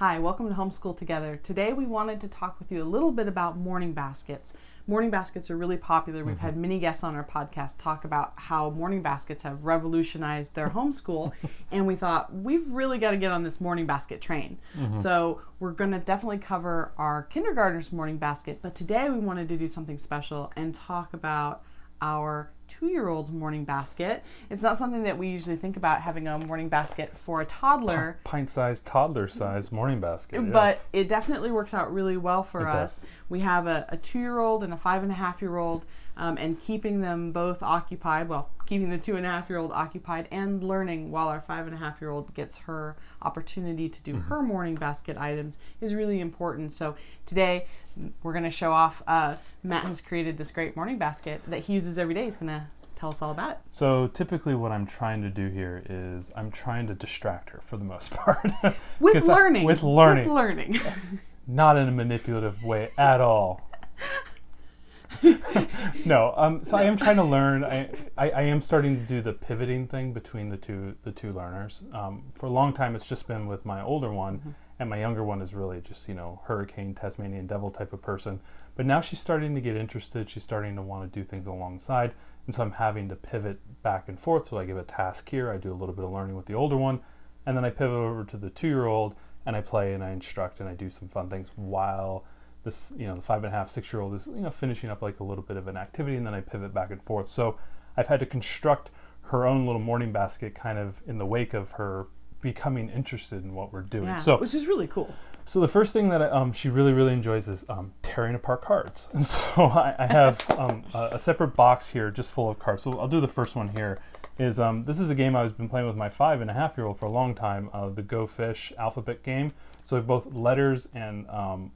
Hi, welcome to Homeschool Together. Today we wanted to talk with you a little bit about morning baskets. Morning baskets are really popular. We've had many guests on our podcast talk about how morning baskets have revolutionized their homeschool, and we thought we've really got to get on this morning basket train. So we're going to definitely cover our kindergartners morning basket, but today we wanted to do something special and talk about our 2-year-old's morning basket. It's not something that we usually think about, having a morning basket for a toddler. Pint-sized, toddler-sized morning basket. But yes. it definitely works out really well for us. We have a 2-year-old and a 5.5-year-old, and keeping them both occupied, keeping the 2.5-year-old occupied and learning while our 5.5-year-old gets her opportunity to do her morning basket items is really important. So today we're going to show off. Matt has created this great morning basket that he uses every day. He's going to tell us all about it. So typically what I'm trying to do here is I'm trying to distract her for the most part. With learning. With learning. With learning. Not in a manipulative way at all. No, so I am trying to learn. I am starting to do the pivoting thing between the two learners. For a long time, it's just been with my older one, and my younger one is really just, hurricane, Tasmanian devil type of person. But now she's starting to get interested. She's starting to want to do things alongside, and so I'm having to pivot back and forth. So I give a task here, I do a little bit of learning with the older one, and then I pivot over to the 2-year-old, and I play and I instruct and I do some fun things while this, the 5.5, 6-year-old is, finishing up like a little bit of an activity, and then I pivot back and forth. So I've had to construct her own little morning basket kind of in the wake of her becoming interested in what we're doing. Yeah, so, which is really cool. So the first thing that she really, really enjoys is tearing apart cards. And so I have a separate box here just full of cards. So I'll do the first one here. This is a game I've been playing with my 5.5-year-old for a long time, the Go Fish alphabet game. So both letters and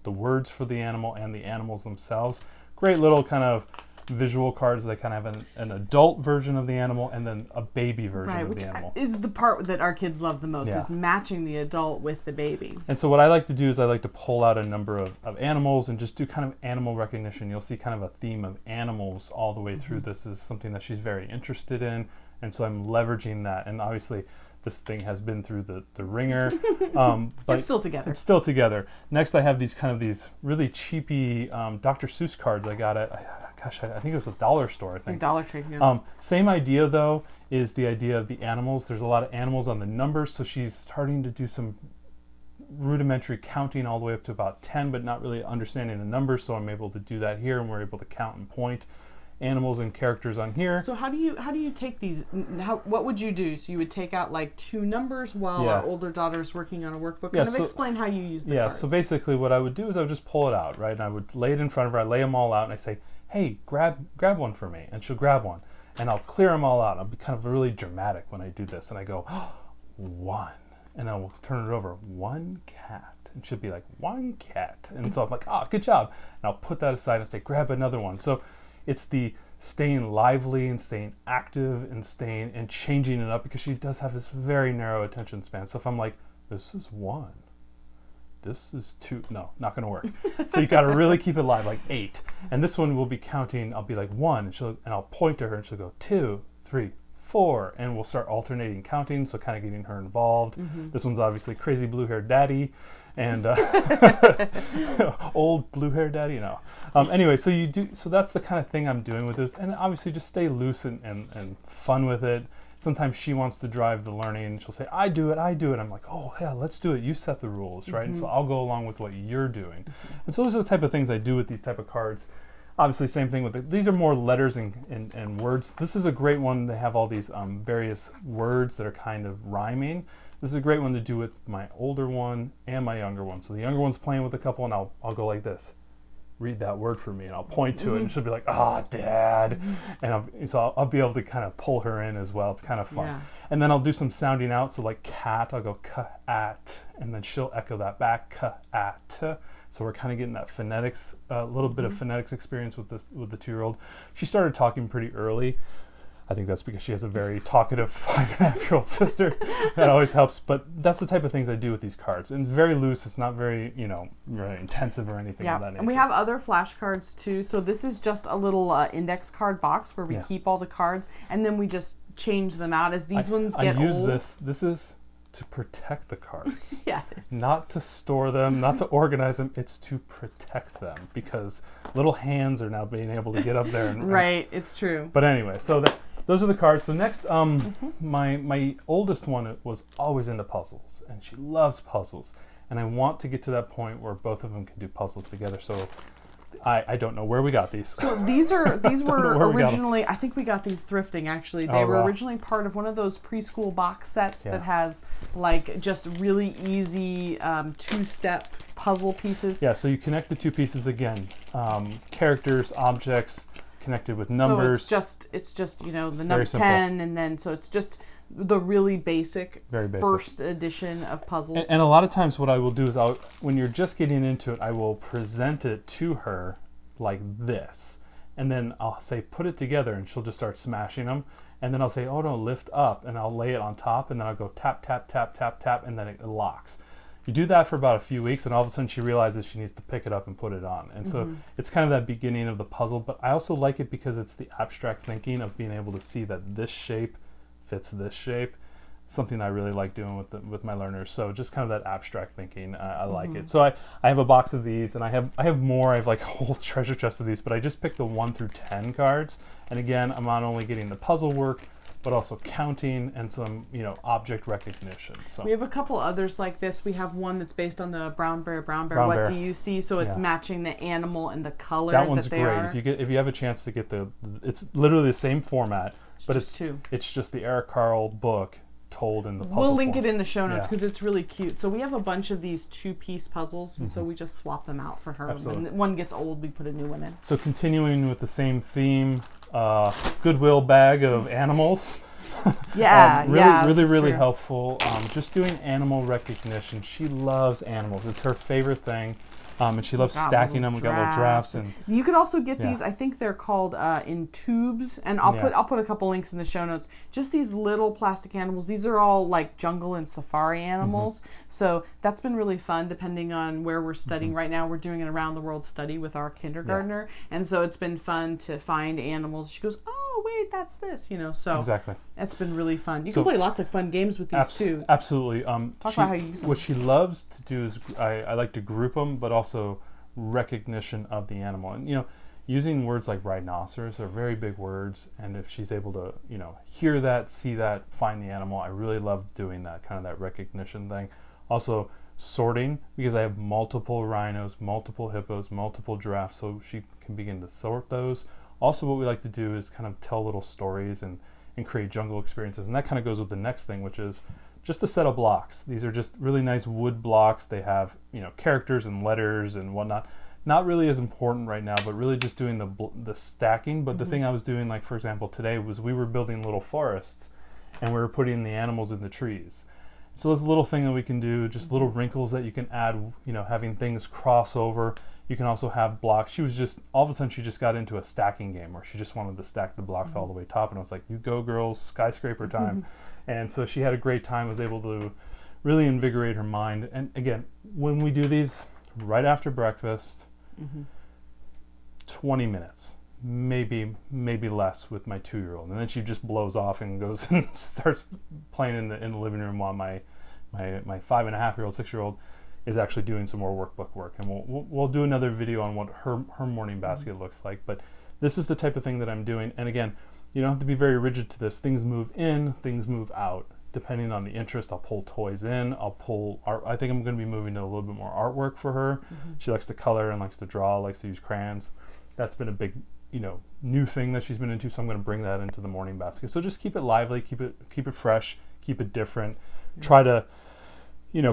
the words for the animal and the animals themselves. Great little kind of visual cards that kind of have an adult version of the animal and then a baby version of the animal. Is the part that our kids love the most, Yeah. is matching the adult with the baby. And so what I like to do is I like to pull out a number of animals and just do kind of animal recognition. You'll see kind of a theme of animals all the way through. This is something that she's very interested in. And so I'm leveraging that. And obviously this thing has been through the ringer. But it's still together. It's still together. Next I have these really cheapy Dr. Seuss cards I got at, I think it was a dollar store, I think. Dollar Tree, yeah. Same idea though, is the idea of the animals. There's a lot of animals on the numbers, so she's starting to do some rudimentary counting all the way up to about 10, but not really understanding the numbers, so I'm able to do that here, and we're able to count and point animals and characters on here. So how do you take these? What would you do? So you would take out like 2 numbers while our older daughter's working on a workbook. Yeah, kind of explain how you use the cards. So basically what I would do is I would just pull it out, right? And I would lay it in front of her. I lay them all out and I say, hey, grab one for me. And she'll grab one. And I'll clear them all out. I'll be kind of really dramatic when I do this. And I go, 1. And I will turn it over, 1 cat. And she'll be like, 1 cat. And so I'm like, good job. And I'll put that aside and say, grab another one. So it's the staying lively and staying active and changing it up, because she does have this very narrow attention span. So if I'm like, this is 1, this is 2, no, not going to work. So you got to really keep it live, like 8. And this one will be counting. I'll be like 1, and I'll point to her, and she'll go 2, 3, 4, and we'll start alternating counting. So kind of getting her involved. This one's obviously crazy blue-haired daddy. And old blue-haired daddy, no. Anyway, so that's the kind of thing I'm doing with this, and obviously just stay loose and fun with it. Sometimes she wants to drive the learning. She'll say, I do it. I'm like, oh yeah, let's do it. You set the rules, right? And so I'll go along with what you're doing. And so those are the type of things I do with these type of cards. Obviously, same thing with these are more letters and words. This is a great one. They have all these various words that are kind of rhyming. This is a great one to do with my older one and my younger one. So the younger one's playing with a couple, and I'll go like this. Read that word for me, and I'll point to it, and she'll be like, Dad. And so I'll be able to kind of pull her in as well. It's kind of fun. Yeah. And then I'll do some sounding out. So like cat, I'll go ka-at, and then she'll echo that back, ka-at. So we're kind of getting that phonetics, a little bit of phonetics experience with the 2-year-old. She started talking pretty early. I think that's because she has a very talkative 5.5-year-old sister. That always helps. But that's the type of things I do with these cards. And very loose. It's not very, very intensive or anything of that nature. And we have other flashcards too. So this is just a little index card box where we keep all the cards, and then we just change them out as these ones get old. I use this. This is to protect the cards. Yeah, it is. Not to store them, not to organize them. It's to protect them because little hands are now being able to get up there. Right, it's true. But anyway, so those are the cards. So next, my oldest one was always into puzzles, and she loves puzzles. And I want to get to that point where both of them can do puzzles together. So I don't know where we got these. So these were originally, I think we got these thrifting actually. They were originally part of one of those preschool box sets that has like just really easy 2-step puzzle pieces. Yeah, so you connect the 2 pieces again. Characters, objects, connected with numbers. So it's just the number 10, and then so it's just the really basic, first edition of puzzles. And a lot of times what I will do is when you're just getting into it, I will present it to her like this. And then I'll say, put it together, and she'll just start smashing them. And then I'll say, oh no, lift up, and I'll lay it on top, and then I'll go tap, tap, tap, tap, tap, and then it locks. You do that for about a few weeks, and all of a sudden she realizes she needs to pick it up and put it on. And so it's kind of that beginning of the puzzle, but I also like it because it's the abstract thinking of being able to see that this shape fits this shape. Something I really like doing with my learners. So just kind of that abstract thinking, I like it. So I have a box of these, and I have more. I have like a whole treasure chest of these, but I just picked the 1 through 10 cards. And again, I'm not only getting the puzzle work, but also counting and some object recognition. So we have a couple others like this. We have one that's based on the brown bear. What do you see? So it's matching the animal and the color. That one's that they great. are. If you have a chance to get it's literally the same format, but it's just the Eric Carle book told in the puzzle We'll link form. it in the show notes because it's really cute. So we have a bunch of these 2-piece puzzles, and so we just swap them out for her. Absolutely. When one gets old, we put a new one in. So continuing with the same theme, Goodwill bag of animals. Really helpful. Just doing animal recognition. She loves animals. It's her favorite thing. And she loves stacking them. We got little drafts, and you can also get these. I think they're called in tubes, and I'll put a couple links in the show notes. Just these little plastic animals. These are all like jungle and safari animals. So that's been really fun. Depending on where we're studying right now, we're doing an around the world study with our kindergartner, and so it's been fun to find animals. She goes, "Oh wait, that's this," So exactly. It's been really fun. You can play lots of fun games with these too. Absolutely. Talk about how you use them. What she loves to do is I like to group them, but also recognition of the animal. And using words like rhinoceros are very big words, and if she's able to hear that, see that, find the animal, I really love doing that kind of that recognition thing. Also sorting, because I have multiple rhinos, multiple hippos, multiple giraffes, so she can begin to sort those. Also what we like to do is kind of tell little stories and create jungle experiences, and that kind of goes with the next thing, which is just a set of blocks. These are just really nice wood blocks. They have characters and letters and whatnot. Not really as important right now, but really just doing the stacking. But the thing I was doing, like for example today, was we were building little forests, and we were putting the animals in the trees. So there's a little thing that we can do, just little wrinkles that you can add. Having things cross over. You can also have blocks. She was just, all of a sudden she just got into a stacking game where she just wanted to stack the blocks all the way top, and I was like, you go girls, skyscraper time. And so she had a great time, was able to really invigorate her mind. And again, when we do these right after breakfast, 20 minutes, maybe less with my 2-year-old. And then she just blows off and goes and starts playing in the living room while my 5.5-year-old, 6-year-old is actually doing some more workbook work. And we'll do another video on what her morning basket looks like. But this is the type of thing that I'm doing. And again, you don't have to be very rigid to this. Things move in, things move out. Depending on the interest, I'll pull toys in, I'll pull art. I think I'm going to be moving to a little bit more artwork for her. She likes to color and likes to draw, likes to use crayons. That's been a big, new thing that she's been into, so I'm going to bring that into the morning basket. So just keep it lively, keep it fresh, keep it different. Try to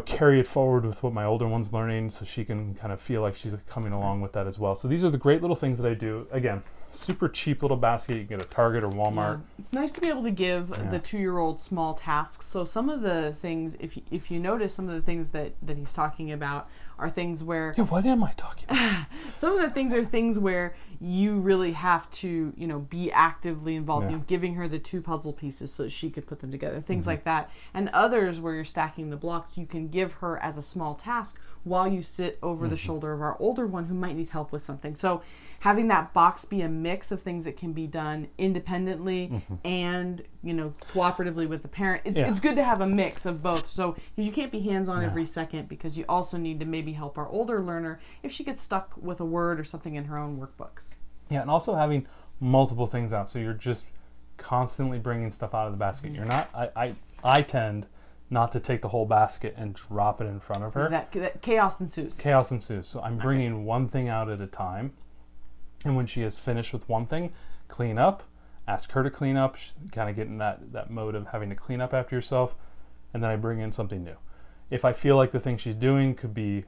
carry it forward with what my older one's learning, so she can kind of feel like she's coming along with that as well. So these are the great little things that I do. Again, super cheap little basket. You can get at Target or Walmart. Yeah. It's nice to be able to give the 2-year-old small tasks. So some of the things, if you notice, some of the things that he's talking about are things where... Yeah, what am I talking about? Some of the things are things where you really have to, be actively involved. Giving her the 2 puzzle pieces so that she could put them together. Things like that. And others where you're stacking the blocks, you can give her as a small task while you sit over the shoulder of our older one who might need help with something. So having that box be a mix of things that can be done independently and, cooperatively with the parent. It's good to have a mix of both. So you can't be hands-on every second, because you also need to maybe help our older learner if she gets stuck with a word or something in her own workbooks. Yeah, and also having multiple things out, so you're just constantly bringing stuff out of the basket. You're not. I tend not to take the whole basket and drop it in front of her. That chaos ensues. Chaos ensues. So I'm bringing one thing out at a time, and when she has finished with one thing, clean up. Ask her to clean up. Kind of get in that mode of having to clean up after yourself, and then I bring in something new. If I feel like the thing she's doing could be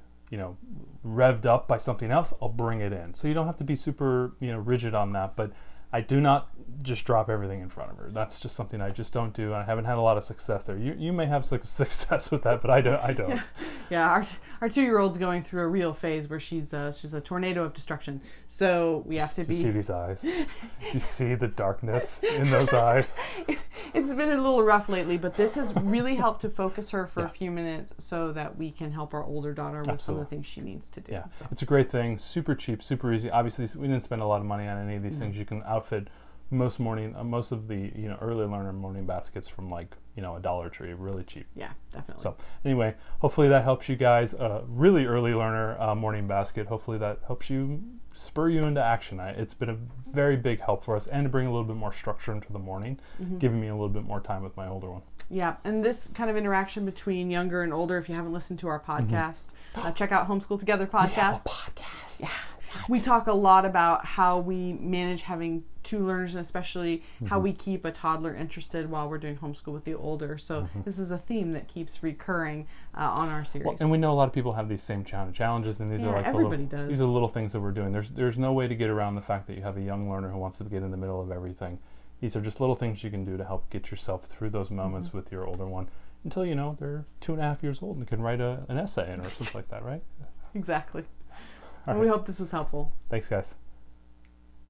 revved up by something else, I'll bring it in. So you don't have to be super, rigid on that, but I do not just drop everything in front of her. That's just something I just don't do, and I haven't had a lot of success there. You may have success with that, but I don't. Yeah, our 2-year-old's going through a real phase where she's a tornado of destruction. So we have to be. Do you see these eyes? Do you see the darkness in those eyes? It's been a little rough lately, but this has really helped to focus her for a few minutes so that we can help our older daughter with some of the things she needs to do. Yeah, so. It's a great thing. Super cheap, super easy. Obviously, we didn't spend a lot of money on any of these things. You can outfit most of the early learner morning baskets from a Dollar Tree, really cheap. Yeah, definitely. So anyway, hopefully that helps you guys. Really early learner morning basket. Hopefully that helps you spur you into action. It's been a very big help for us, and to bring a little bit more structure into the morning, giving me a little bit more time with my older one. Yeah, and this kind of interaction between younger and older, if you haven't listened to our podcast, check out Homeschool Together podcast. We have a podcast. Yeah. We talk a lot about how we manage having 2 learners, and especially how we keep a toddler interested while we're doing homeschool with the older. So this is a theme that keeps recurring on our series. Well, and we know a lot of people have these same challenges, and these are these are little things that we're doing. There's no way to get around the fact that you have a young learner who wants to get in the middle of everything. These are just little things you can do to help get yourself through those moments with your older one until they're 2.5 years old and can write an essay in or something like that, right? Exactly. All right. We hope this was helpful. Thanks, guys.